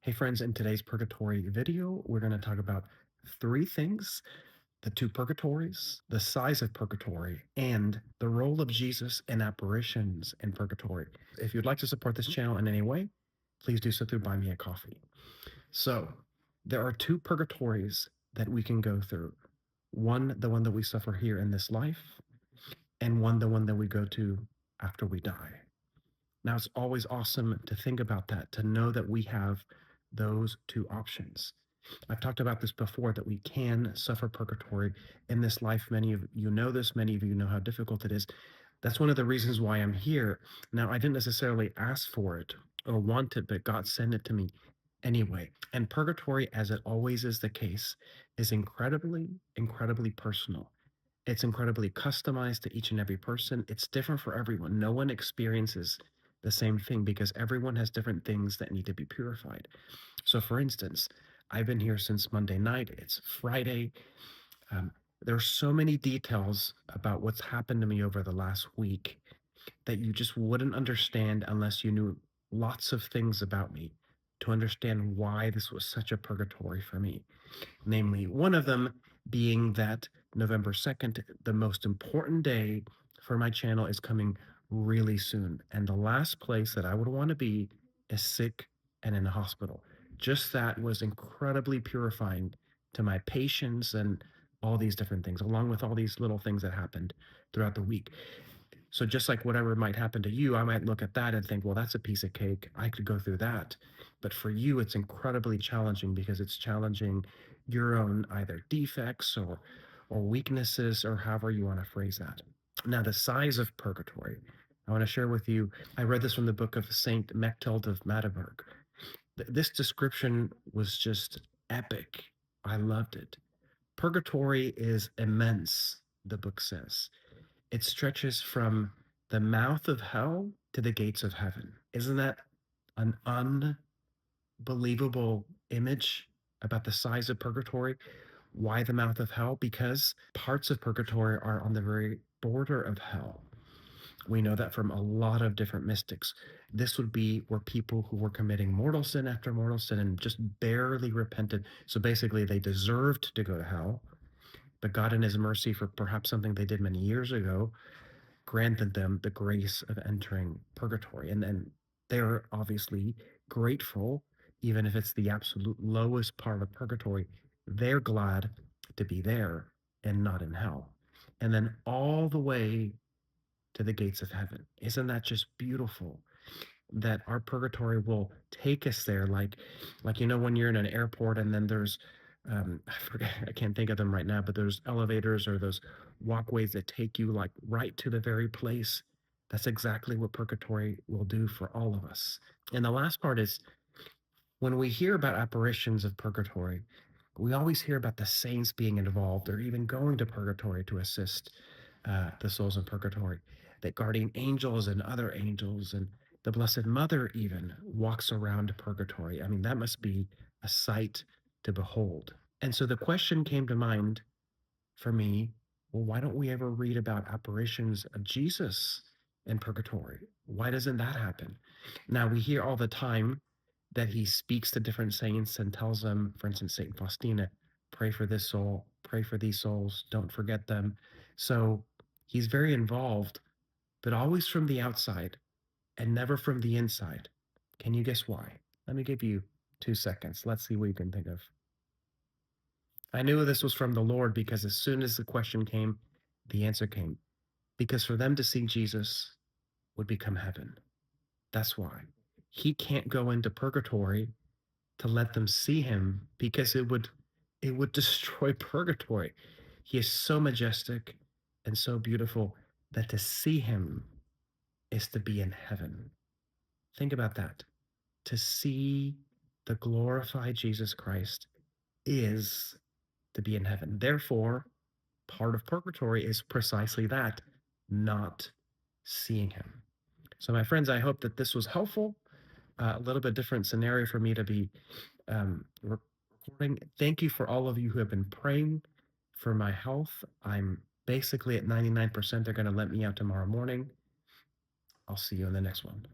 Hey friends, in today's purgatory video, we're going to talk about three things: the two purgatories, the size of purgatory, and the role of Jesus in apparitions in purgatory. If you'd like to support this channel in any way, please do so through Buy Me a Coffee. So, there are two purgatories that we can go through. One, the one that we suffer here in this life, and one, the one that we go to after we die. Now, it's always awesome to think about that, to know that we have those two options. I've talked about this before, that we can suffer purgatory in this life. Many of you know this, many of you know how difficult it is. That's one of the reasons why I'm here. Now, I didn't necessarily ask for it or want it, but God sent it to me anyway. And purgatory, as it always is the case, is incredibly, incredibly personal. It's incredibly customized to each and every person. It's different for everyone. No one experiences the same thing because everyone has different things that need to be purified. So, for instance, I've been here since Monday night. It's Friday. Um, there's so many details about what's happened to me over the last week that you just wouldn't understand unless you knew lots of things about me to understand why this was such a purgatory for me. Namely, one of them being that November 2nd, the most important day for my channel, is coming really soon. And the last place that I would want to be is sick and in a hospital. Just that was incredibly purifying to my patience and all these different things, along with all these little things that happened throughout the week. So just like whatever might happen to you, I might look at that and think, well, that's a piece of cake. I could go through that. But for you, it's incredibly challenging because it's challenging your own either defects or weaknesses, or however you want to phrase that. Now, the size of purgatory, I want to share with you. I read this from the book of Saint Mechthild of Magdeburg. This description was just epic. I loved it. Purgatory is immense, the book says. It stretches from the mouth of hell to the gates of heaven. Isn't that an unbelievable image about the size of purgatory? Why the mouth of hell? Because parts of purgatory are on the very border of hell. We know that from a lot of different mystics. This would be where people who were committing mortal sin after mortal sin and just barely repented. So basically, they deserved to go to hell, but God, in his mercy, for perhaps something they did many years ago, granted them the grace of entering purgatory. And then they're obviously grateful, even if it's the absolute lowest part of purgatory. They're glad to be there and not in hell. And then all the way to the gates of heaven. Isn't that just beautiful? That our purgatory will take us there, like when you're in an airport and then there's I forget, I can't think of them right now, but there's elevators or those walkways that take you like right to the very place. That's exactly what purgatory will do for all of us. And the last part is, when we hear about apparitions of purgatory, we always hear about the saints being involved or even going to purgatory to assist the souls in purgatory, that guardian angels and other angels and the Blessed Mother even walks around purgatory. I mean, that must be a sight to behold. And so the question came to mind for me, well, why don't we ever read about apparitions of Jesus in purgatory? Why doesn't that happen? Now, we hear all the time that he speaks to different saints and tells them, for instance, Saint Faustina, pray for this soul, pray for these souls, don't forget them. So he's very involved, but always from the outside and never from the inside. Can you guess why? Let me give you 2 seconds. Let's see what you can think of. I knew this was from the Lord because as soon as the question came, the answer came. Because for them to see Jesus would become heaven. That's why. He can't go into purgatory to let them see him, because it would destroy purgatory. He is so majestic and so beautiful that to see him is to be in heaven. Think about that. To see the glorified Jesus Christ is to be in heaven. Therefore, part of purgatory is precisely that, not seeing him. So, my friends, I hope that this was helpful. A little bit different scenario for me to be recording. Thank you for all of you who have been praying for my health. I'm basically at 99%. They're going to let me out tomorrow morning. I'll see you in the next one.